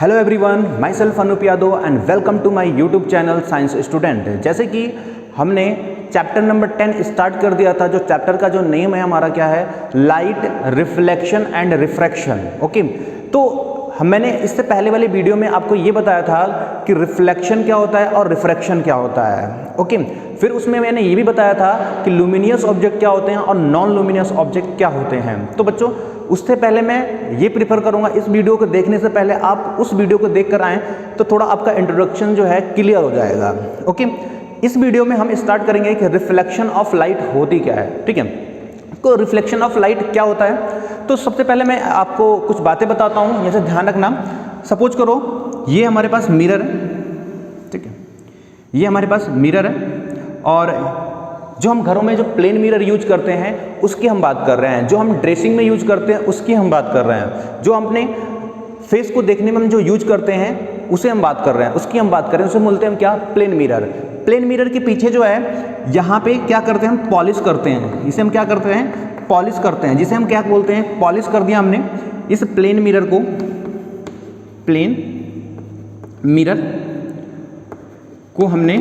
Hello everyone, myself Anoop Yadav and welcome to my YouTube channel science student. जैसे कि हमने chapter number 10 start कर दिया था। जो चैप्टर का जो नेम है हमारा क्या है, light reflection and refraction. Okay, तो मैंने इससे पहले वाले वीडियो में आपको ये बताया था कि रिफ्लेक्शन क्या होता है और रिफ्रैक्शन क्या होता है। ओके, फिर उसमें मैंने ये भी बताया था कि लुमिनियस ऑब्जेक्ट क्या होते हैं और नॉन लुमिनियस ऑब्जेक्ट क्या होते हैं। तो बच्चों, उससे पहले मैं ये प्रीफर करूंगा, इस वीडियो को देखने से पहले आप उस वीडियो को देख कर आएँ तो थोड़ा आपका इंट्रोडक्शन जो है क्लियर हो जाएगा। ओके, इस वीडियो में हम स्टार्ट करेंगे कि रिफ्लेक्शन ऑफ लाइट होती क्या है। ठीक है, तो रिफ्लेक्शन ऑफ लाइट क्या होता है। तो सबसे पहले मैं आपको कुछ बातें बताता हूँ, जैसे ध्यान रखना। सपोज करो ये हमारे पास मिरर है, ठीक है, ये हमारे पास मिरर है और जो हम घरों में जो प्लेन मिरर यूज करते हैं उसकी हम बात कर रहे हैं, जो हम ड्रेसिंग में यूज करते हैं उसकी हम बात कर रहे हैं, जो हम अपने फेस को देखने में हम जो यूज करते हैं उसे हम बात कर रहे हैं, उसकी हम बात कर रहे हैं, उसे बोलते हैं हम क्या, प्लेन मिरर। प्लेन मिरर के पीछे जो है यहाँ पे क्या करते हैं हम, पॉलिश करते हैं। इसे हम क्या करते हैं, पॉलिश करते हैं, जिसे हम क्या बोलते हैं, पॉलिश कर दिया हमने। इस प्लेन मिरर को, प्लेन मिरर को हमने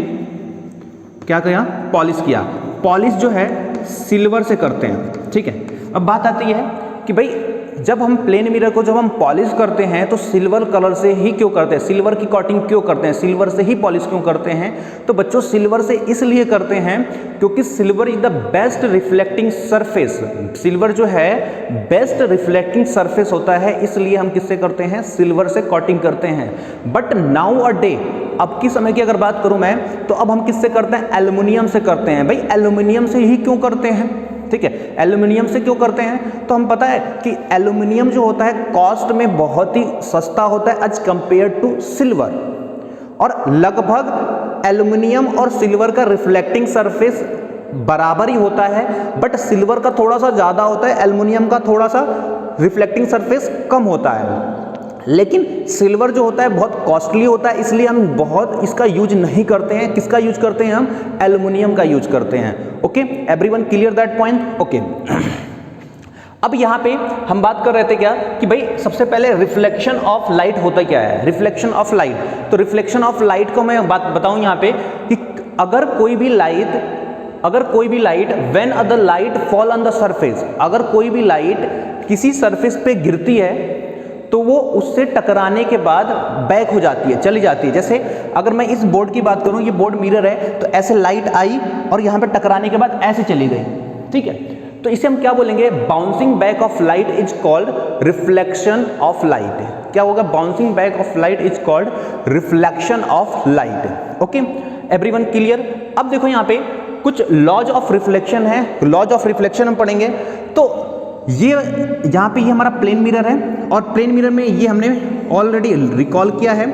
क्या किया, पॉलिश किया। पॉलिश जो है सिल्वर से करते हैं। ठीक है, अब बात आती है कि भाई जब हम प्लेन मिरर को जब हम पॉलिश करते हैं तो सिल्वर कलर से ही क्यों करते हैं, सिल्वर की कोटिंग क्यों करते हैं, सिल्वर से ही पॉलिश क्यों करते हैं। तो बच्चों, सिल्वर से इसलिए करते हैं क्योंकि silver is the best reflecting surface. Silver जो है बेस्ट रिफ्लेक्टिंग सरफेस होता है, इसलिए हम किससे करते हैं, सिल्वर से कोटिंग करते हैं। बट नाउ अ डे, अब की समय की अगर बात करूं मैं, तो अब हम किससे करते हैं, एल्युमिनियम से करते हैं। भाई एल्युमिनियम से ही क्यों करते हैं, ठीक है, एल्युमिनियम से क्यों करते हैं। तो हम पता है कि एल्युमिनियम जो होता है कॉस्ट में बहुत ही सस्ता होता है एज कंपेयर टू सिल्वर, और लगभग एल्युमिनियम और सिल्वर का रिफ्लेक्टिंग सरफेस बराबर ही होता है, बट सिल्वर का थोड़ा सा ज़्यादा होता है, एल्युमिनियम का थोड़ा सा रिफ्लेक्टिंग सरफेस कम होता है। लेकिन सिल्वर जो होता है बहुत कॉस्टली होता है, इसलिए हम बहुत इसका यूज नहीं करते हैं। किसका यूज करते हैं हम, एल्युमिनियम का यूज करते हैं। Okay, everyone clear that point. Okay, अब यहाँ पे हम बात कर रहे थे क्या कि भाई सबसे पहले रिफ्लेक्शन ऑफ लाइट होता क्या है, रिफ्लेक्शन ऑफ लाइट। तो रिफ्लेक्शन ऑफ लाइट को मैं बात बताऊं यहाँ पे कि अगर कोई भी light when a the light fall on the surface, अगर कोई भी लाइट किसी सरफेस पे गिरती है तो वो उससे टकराने के बाद बैक हो जाती है, चली जाती है। जैसे अगर मैं इस बोर्ड की बात करूं, ये बोर्ड मिरर है, तो ऐसे लाइट आई और यहाँ पे टकराने के बाद ऐसे चली गई। ठीक है, तो इसे हम क्या बोलेंगे, bouncing back of light is called reflection of light. क्या होगा, bouncing back of light is called reflection of light. Okay, everyone clear. अब देखो यहाँ पे कुछ लॉज ऑफ रिफ्लेक्शन है, लॉज ऑफ रिफ्लेक्शन हम पढ़ेंगे। तो ये यहाँ पे ये हमारा प्लेन मिरर है और प्लेन मिरर में ये हमने ऑलरेडी रिकॉल किया है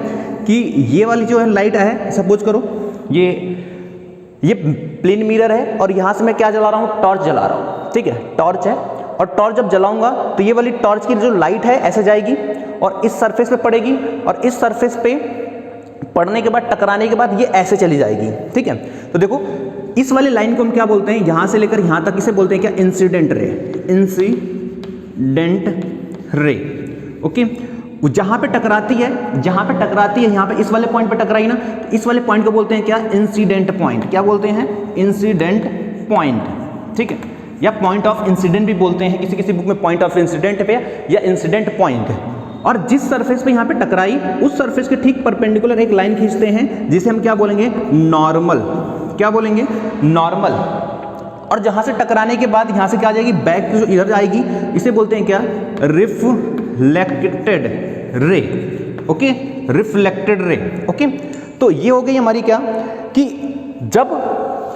कि ये वाली जो है लाइट है, सपोज करो ये प्लेन मिरर है और यहाँ से मैं क्या जला रहा हूँ, टॉर्च जला रहा हूँ। ठीक है, टॉर्च है, और टॉर्च जब जलाऊंगा तो ये वाली टॉर्च की जो लाइट है ऐसे जाएगी और इस सरफेस पे पड़ेगी, और इस सरफेस पे पड़ने के बाद, टकराने के बाद ये ऐसे चली जाएगी। ठीक है, तो देखो इस वाली लाइन को हम क्या बोलते हैं, यहां से लेकर यहां तक इसे बोलते हैं क्या, incident ray, incident ray. Okay, जहां पे टकराती है, यहां पे इस वाले पॉइंट पे टकराई ना, तो इस वाले पॉइंट को बोलते हैं क्या, इंसिडेंट पॉइंट। क्या बोलते हैं, इंसिडेंट पॉइंट। ठीक है, या पॉइंट ऑफ इंसिडेंट भी बोलते हैं, किसी किसी बुक में पॉइंट ऑफ इंसिडेंट पे या इंसिडेंट पॉइंट। और जिस सरफेस पे यहाँ पे टकराई उस सरफेस के ठीक परपेंडिकुलर एक लाइन खींचते हैं जिसे हम क्या बोलेंगे, नॉर्मल। क्या बोलेंगे, नॉर्मल। और जहां से टकराने के बाद यहां से क्या आ जाएगी, बैक जो इधर आएगी, इसे बोलते हैं क्या, reflected ray. Okay, reflected ray. Okay, तो ये हो गई हमारी क्या, कि जब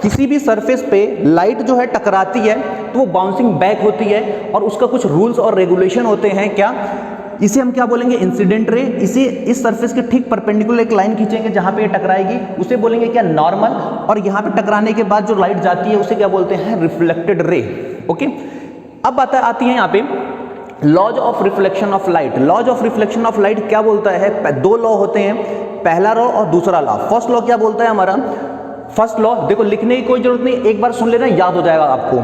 किसी भी सरफेस पे लाइट जो है टकराती है तो वो बाउंसिंग बैक होती है, और उसका कुछ रूल्स और रेगुलेशन होते हैं। क्या, इसे हम क्या बोलेंगे, इंसिडेंट रे। इसे इस सरफेस के ठीक परपेंडिकुलर एक लाइन खींचेंगे जहां पे ये टकराएगी, उसे बोलेंगे क्या, नॉर्मल। और यहां पे टकराने के बाद जो लाइट जाती है उसे क्या बोलते हैं, रिफ्लेक्टेड रे। ओके, अब बात आती है यहाँ पे laws of reflection of light. Laws of reflection of light क्या बोलता है, दो लॉ होते हैं, पहला लॉ और दूसरा लॉ। फर्स्ट लॉ क्या बोलता है हमारा, फर्स्ट लॉ देखो लिखने की कोई जरूरत नहीं, एक बार सुन लेना, याद हो जाएगा आपको।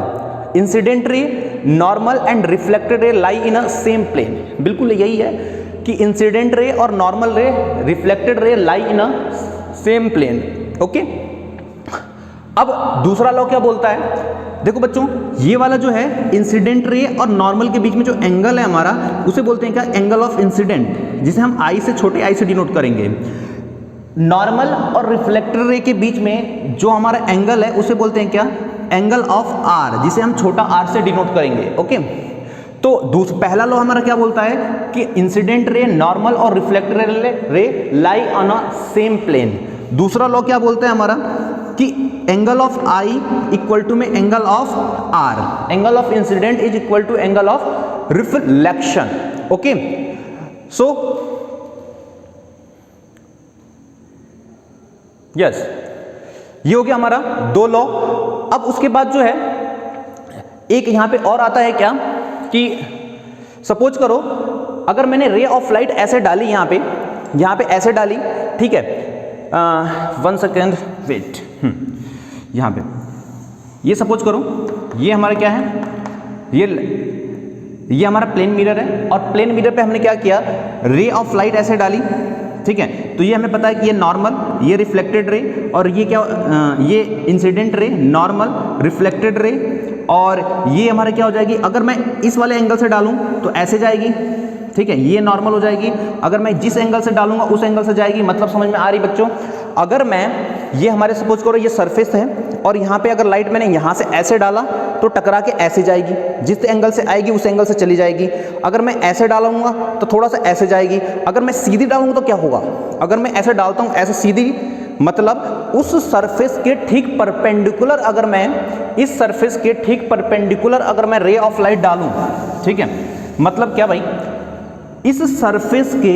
Incident ray, normal and reflected ray lie in a same plane. बिल्कुल यही है कि इंसिडेंट रे और normal ray, reflected ray lie in a same plane. Okay, अब दूसरा लॉ क्या बोलता है, देखो बच्चों, ये वाला जो है इंसिडेंट रे और नॉर्मल के बीच में जो एंगल है हमारा, उसे बोलते हैं क्या, एंगल ऑफ इंसिडेंट, जिसे हम आई से, छोटे आई से डिनोट करेंगे। नॉर्मल और रिफ्लेक्टेड रे के बीच में जो हमारा एंगल है उसे बोलते हैं क्या, एंगल ऑफ आर, जिसे हम छोटा आर से डिनोट करेंगे। ओके, तो पहला लॉ हमारा क्या बोलता है कि इंसिडेंट रे, नॉर्मल और reflected ray lie on a same plane. दूसरा लॉ क्या बोलता है हमारा कि angle of i equal to में angle of r, angle of incidence is equal to angle of reflection. Okay, so yes, ये हो गया हमारा दो लॉ। अब उसके बाद जो है एक यहां पे और आता है क्या, कि सपोज करो अगर मैंने रे ऑफ लाइट ऐसे डाली, यहां पे ऐसे डाली, ठीक है, 1 सेकेंड वेट, यहां पे ये सपोज करो, ये हमारा क्या है, ये हमारा प्लेन मिरर है, और प्लेन मिरर पे हमने क्या किया, रे ऑफ लाइट ऐसे डाली, ठीक है, तो ये हमें पता है कि ये नॉर्मल, ये रिफ्लेक्टेड रे, और ये क्या, ये incident ray, normal, reflected ray, और ये हमारा क्या हो जाएगी, अगर मैं इस वाले एंगल से डालूं तो ऐसे जाएगी, ठीक है, ये नॉर्मल हो जाएगी, अगर मैं जिस एंगल से डालूंगा उस एंगल से जाएगी। मतलब समझ में आ रही बच्चों, अगर मैं ये हमारे सपोज करो ये सरफेस है, और यहाँ पे अगर लाइट मैंने यहाँ से ऐसे डाला तो टकरा के ऐसे जाएगी, जिस एंगल से आएगी उस एंगल से चली जाएगी। अगर मैं ऐसे डालूंगा तो थोड़ा सा ऐसे जाएगी, अगर मैं सीधी डालूंगा तो क्या होगा, अगर मैं ऐसे डालता हूँ ऐसे सीधी, मतलब उस सरफेस के ठीक परपेंडिकुलर, अगर मैं इस सरफेस के ठीक परपेंडिकुलर अगर मैं रे ऑफ लाइट डालूं, ठीक है, मतलब क्या भाई, इस सरफेस के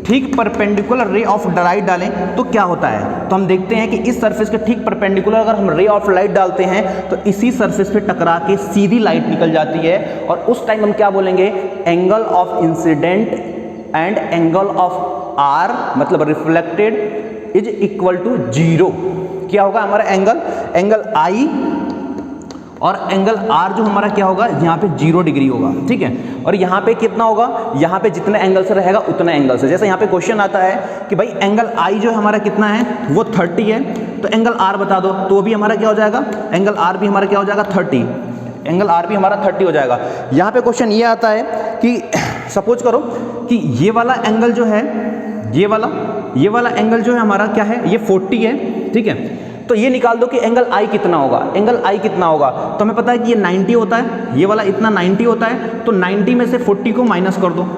ठीक परपेंडिकुलर रे ऑफ लाइट डालें तो क्या होता है, तो हम देखते हैं कि इस सरफेस के ठीक परपेंडिकुलर अगर हम रे ऑफ लाइट डालते हैं तो इसी सरफेस पे टकरा के सीधी लाइट निकल जाती है, और उस टाइम हम क्या बोलेंगे, angle of incidence and angle of r, मतलब रिफ्लेक्टेड, इज इक्वल टू 0। क्या होगा हमारा एंगल आई और एंगल आर जो हमारा क्या होगा, यहाँ पे 0 डिग्री होगा, ठीक है, और यहाँ पे कितना होगा, यहाँ पे जितने एंगल से रहेगा उतने एंगल से। जैसे यहाँ पे क्वेश्चन आता है कि भाई एंगल आई जो हमारा कितना है, वो 30 है, तो एंगल आर बता दो, तो भी हमारा क्या हो जाएगा, एंगल आर भी हमारा क्या हो जाएगा, 30, एंगल आर भी हमारा 30 हो जाएगा। यहाँ पे क्वेश्चन ये आता है कि सपोज करो कि ये वाला एंगल जो है, ये वाला एंगल जो है हमारा क्या है, ये 40 है, ठीक है, तो ये निकाल दो कि एंगल आई कितना होगा, एंगल आई कितना होगा, तो हमें पता है कि ये 90 होता है, ये वाला इतना 90 होता है, तो 90 में से 40 को माइनस कर दो,